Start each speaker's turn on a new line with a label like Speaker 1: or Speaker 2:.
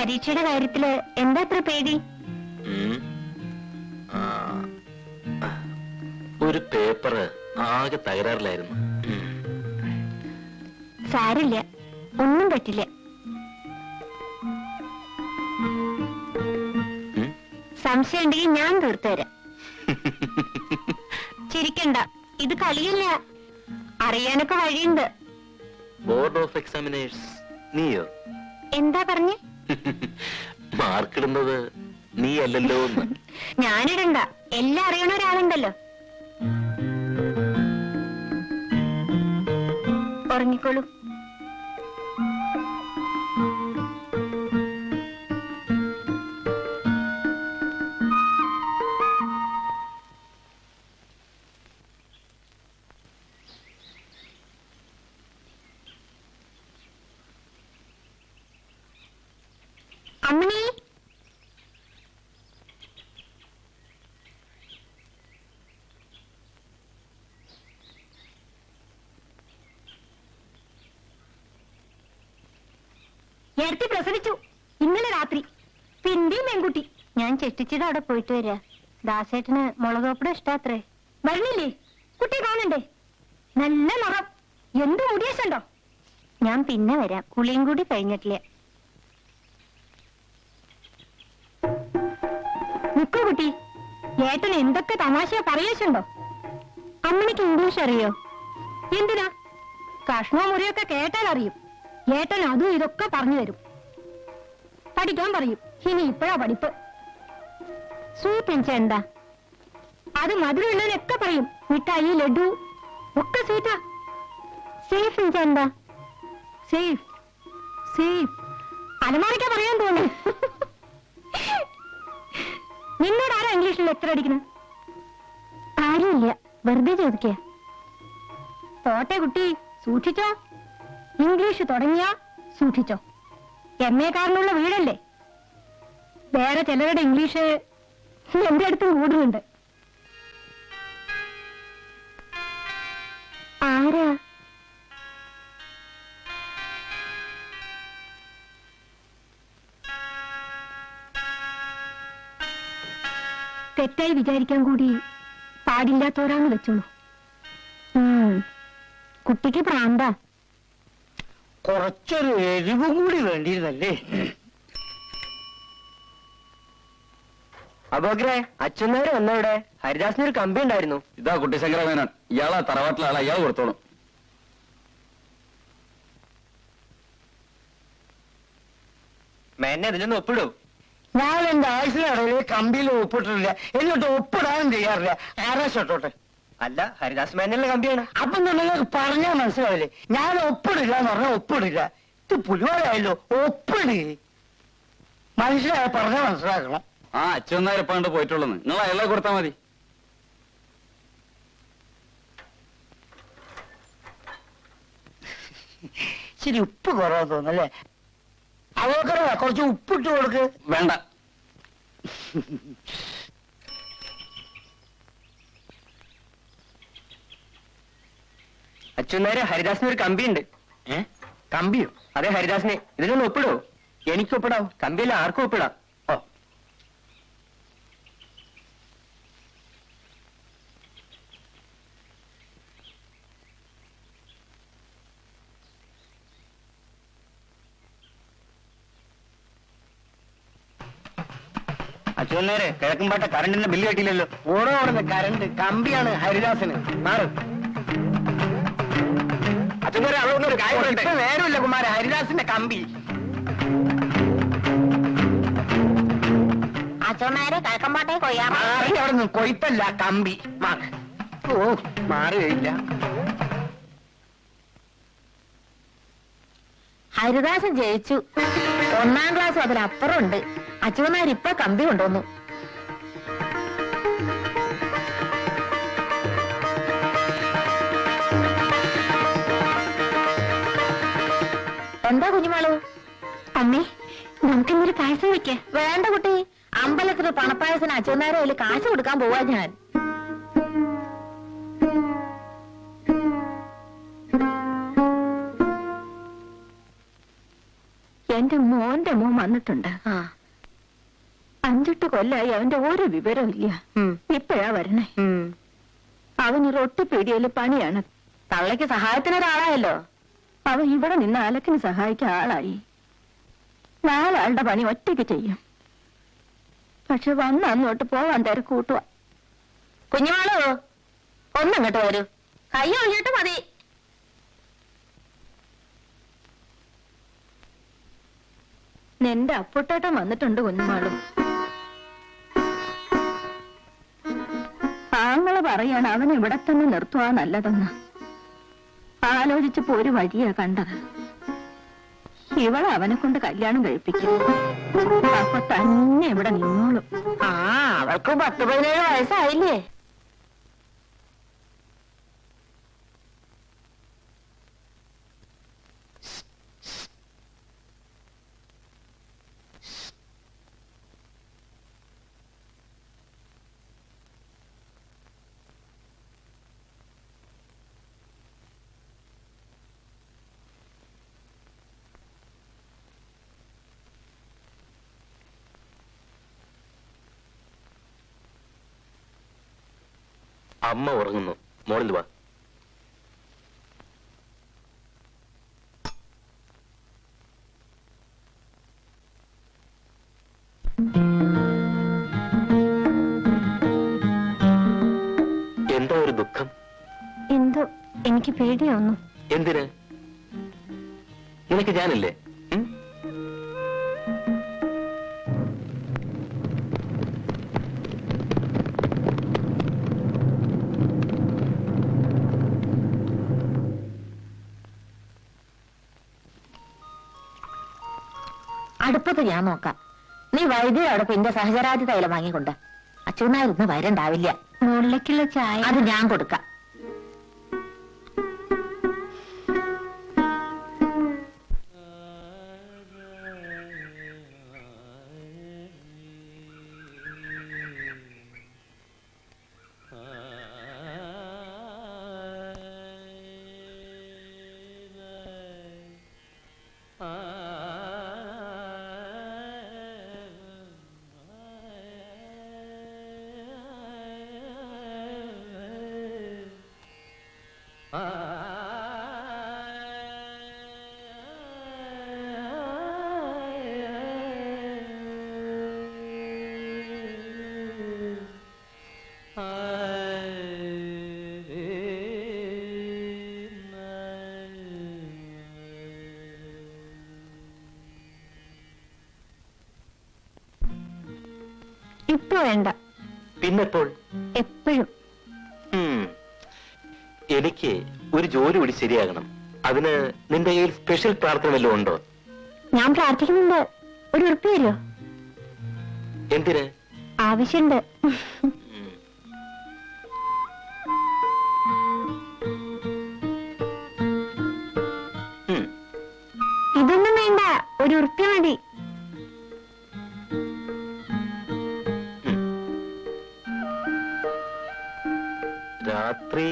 Speaker 1: പരീക്ഷയുടെ കാര്യത്തില് എന്താ അത്ര പേടി?
Speaker 2: ഒരു പേപ്പറ് ആകെ തകരാറിലായിരുന്നു.
Speaker 1: സാരില്ല, ഒന്നും പറ്റില്ല. സംശയം ഉണ്ടെങ്കിൽ ഞാൻ തീർത്തു തരാം. ചിരിക്കണ്ട, ഇത് കളിയല്ല, അറിയാനൊക്കെ വഴിയുണ്ട്.
Speaker 2: ബോർഡ് ഓഫ് എക്സാമിനേഴ്സ് നീയോ?
Speaker 1: എന്താ പറഞ്ഞേ?
Speaker 2: മാർക്കിടുന്നത് നീ അല്ലല്ലോ.
Speaker 1: ഞാനിടണ്ട, എല്ലാം അറിയണ ഒരാളുണ്ടല്ലോ. ഉറങ്ങിക്കോളൂ. അമ്മണി, നേരത്തെ പ്രസവിച്ചു ഇന്നലെ രാത്രി. പിന്നെയും പെൺകുട്ടി. ഞാൻ ചെട്ടിച്ചിട്ട് അവിടെ പോയിട്ട് വരാ. ദാസേട്ടന് മുളകോപ്പട ഇഷ്ടാത്രേ. വരുന്നില്ലേ? കുട്ടി കാണണ്ടേ? നല്ല നിറം, എന്ത് മുടിയശുണ്ടോ? ഞാൻ പിന്നെ വരാം, കുളിയും കൂടി കഴിഞ്ഞിട്ടില്ല. നിക്കൂ കുട്ടി, ഏട്ടൻ എന്തൊക്കെ തമാശ പറയേച്ചുണ്ടോ? അമ്മണിക്ക് ഇംഗ്ലീഷ് അറിയോ? എന്തിനാ? കഷ്ണോ മുറിയൊക്കെ കേട്ടാൽ അറിയും. ഏട്ടൻ അതും ഇതൊക്കെ പറഞ്ഞു തരും. പഠിക്കാൻ പറയും. ഇനി ഇപ്പോഴാ പഠിപ്പ്. സ്വീറ്റ് എൻച എന്താ? അത് മധുരമുള്ളതിനൊക്കെ പറയും. മിഠായി, ലഡു ഒക്കെ സ്വീറ്റാ. സേഫ് എൻച എന്താ? സേഫ് സേഫ് അലമാരയ്ക്കാ പറയാൻ തോന്നുന്നു. നിന്നോട് ആരാ ഇംഗ്ലീഷിൽ എത്ര അടിക്കണം? ആരുമില്ല, വെറുതെ ചോദിക്കുക. പോട്ടെ കുട്ടി, സൂക്ഷിച്ചോ. ഇംഗ്ലീഷ് തുടങ്ങിയാ സൂക്ഷിച്ചോ. MA കാരനുള്ള വീടല്ലേ. വേറെ ചിലരുടെ ഇംഗ്ലീഷ് എന്റെ അടുത്തും കൂടുന്നുണ്ട്. ആരാ? തെറ്റായി വിചാരിക്കാൻ കൂടി പാടില്ലാത്തവരാന്ന് വെച്ചോളൂ. കുട്ടിക്ക് പ്രാന്താ.
Speaker 3: കുറച്ചൊരു എരിവും കൂടി വേണ്ടിയിരുന്നല്ലേ?
Speaker 4: അബോഗ്രെ, അച്ഛനേരെ വന്നവിടെ. ഹരിദാസിന് ഒരു കമ്പി ഉണ്ടായിരുന്നു.
Speaker 2: ഇതാ കുട്ടി ശങ്കരമേനോൻ. ഇയാളാ തറവാട്ടിലെ ആളാ, ഇയാൾ കൊടുത്തോളും.
Speaker 4: മേനെ ഇതിലൊന്ന് ഒപ്പിടൂ.
Speaker 3: ഞാൻ എന്റെ ആയുസിനിടയിൽ കമ്പിയിൽ ഒപ്പിട്ടിട്ടില്ല, എന്നിട്ട് ഒപ്പിടാനും ചെയ്യാറില്ല. ആരാശോട്ടെ.
Speaker 4: അല്ല, ഹരിദാസ് മേനല്ല കമ്പിയാണ്.
Speaker 3: അപ്പൊ നിങ്ങൾക്ക് പറഞ്ഞാൽ മനസ്സിലാവില്ലേ? ഞാൻ ഒപ്പിടില്ല എന്ന് പറഞ്ഞാൽ ഒപ്പിടില്ല. ഇത് പുലിവാലായല്ലോ. ഒപ്പിട്. മനുഷ്യരായ പറഞ്ഞാൽ മനസ്സിലാക്കണം.
Speaker 2: ആ അച്ഛനാരെ പണ്ട് പോയിട്ടുള്ളൂ. നിങ്ങൾ അയാളെ കൊടുത്താൽ മതി.
Speaker 3: ശരി, ഉപ്പ് കുറവാന്ന് തോന്നല്ലേ? അവക്കറ കുറച്ച് ഉപ്പിട്ട് കൊടുക്ക്.
Speaker 2: വേണ്ട.
Speaker 4: അച്ഛനേരെ ഹരിദാസിന് ഒരു കമ്പി ഉണ്ട്.
Speaker 3: കമ്പിയോ?
Speaker 4: അതെ, ഹരിദാസിനെ. ഇതിലൊന്ന് ഒപ്പിടൂ. എനിക്ക് ഒപ്പിടാം, കമ്പിയല്ല ആർക്കും ഒപ്പിടാം.
Speaker 3: ഓ,
Speaker 4: അച്ഛനേരെ കിഴക്കുംപാട്ട കറണ്ടിന്റെ ബില്ല് കെട്ടിയില്ലല്ലോ.
Speaker 3: ഓടോടുന്ന കരണ്ട് കമ്പിയാണ് ഹരിദാസന്. മാറ്.
Speaker 4: അച്ഛനേരെ അവിടെ ഒരു കാര്യം
Speaker 3: ഇപ്പൊ നേരമില്ല കുമാര, ഹരിദാസിന്റെ കമ്പി.
Speaker 1: അച്ഛന്മാരെ കിഴക്കമ്പാട്ടെ കൊയ്യാ.
Speaker 3: മാറി അവിടെ നിന്ന്. കൊയ്ത്തല്ല, കമ്പി. മാറ്. ഓ, മാറുകയില്ല.
Speaker 1: ഹരിദാസൻ ജയിച്ചു. 1ാം ക്ലാസ് അതിലപ്പുറം ഉണ്ട്. അച്ഛന്മാരിപ്പൊ കമ്പി കൊണ്ടുവന്നു. എന്താ കുഞ്ഞുമാള്? അമ്മേ, നമുക്കിന്നൊരു പായസം വെക്ക. വേണ്ട കുട്ടി, അമ്പലത്തിന് പണപ്പായസത്തിന് അച്ഛന്മാരെ അതിൽ കാശ് കൊടുക്കാൻ പോവാ ഞാൻ. എന്റെ മോന്റെ മോൻ വന്നിട്ടുണ്ട്. 5-8 കൊല്ലായി അവന്റെ ഒരു വിവരവും ഇല്ല. ഇപ്പഴാ വരണേ. അവന് റൊട്ടിപ്പീടിയയില് പണിയാണ്.
Speaker 5: തള്ളയ്ക്ക് സഹായത്തിനൊരാളായല്ലോ.
Speaker 1: അവൻ ഇവിടെ നിന്ന് അലക്കിന് സഹായിക്കാൻ ആളായി. 4 ആളുടെ പണി ഒറ്റയ്ക്ക് ചെയ്യും. പക്ഷെ വന്ന് അന്നോട്ട് പോവാൻ തിരക്കൂട്ടുക.
Speaker 5: കുഞ്ഞുമാളോ, ഒന്നിങ്ങോട്ട് വരൂ. കൈ ഒഴിഞ്ഞിട്ട് മതി.
Speaker 1: നിന്റെ അപ്പുട്ടേട്ടൻ വന്നിട്ടുണ്ട് കുഞ്ഞുമാളും. ആങ്ങള് പറയാണ് അവൻ ഇവിടെ തന്നെ നിർത്തുവാ നല്ലതെന്ന്. ആലോചിച്ചപ്പോ ഒരു വഴിയാ കണ്ടത്. ഇവളെ അവനെ കൊണ്ട് കല്യാണം കഴിപ്പിക്കും. അപ്പൊ തന്നെ ഇവിടെ നിന്നോളും.
Speaker 5: അവൾക്ക് 10-17 വയസ്സായില്ലേ?
Speaker 2: അമ്മ ഉറങ്ങുന്നു, മോളിൽ വാ. എന്താ ഒരു ദുഃഖം?
Speaker 1: എന്തോ എനിക്ക് പേടിയാവുന്നു.
Speaker 2: എന്തിന്? നിനക്ക് ഞാനില്ലേ?
Speaker 5: അടുപ്പത്ത് ഞാൻ നോക്കാം. നീ വൈദ്യുതി എന്റെ സഹചരാതി തൈലം വാങ്ങിക്കൊണ്ട്. അച്ഛനായിരുന്നു വരണ്ടാവില്ല.
Speaker 1: മുകളിലേക്കുള്ള ചായ
Speaker 5: അത് ഞാൻ കൊടുക്കാം.
Speaker 1: ഇപ്പൊ വേണ്ട.
Speaker 2: പിന്നെപ്പോൾ?
Speaker 1: എപ്പോഴും.
Speaker 2: എനിക്ക് ഒരു ജോലി കൂടി ശരിയാകണം. അതിന് നിന്റെ കയ്യിൽ സ്പെഷ്യൽ പ്രാർത്ഥന വല്ലതും ഉണ്ടോ?
Speaker 1: ഞാൻ പ്രാർത്ഥിക്കുന്നുണ്ട്. ഒരു ഉറപ്പ് തരുമോ?
Speaker 2: എന്തിന്?
Speaker 1: ആവശ്യമുണ്ട്. ഇതൊന്നും വേണ്ട, ഒരു ഉറുപ്പ്യ മതി.
Speaker 2: രാത്രി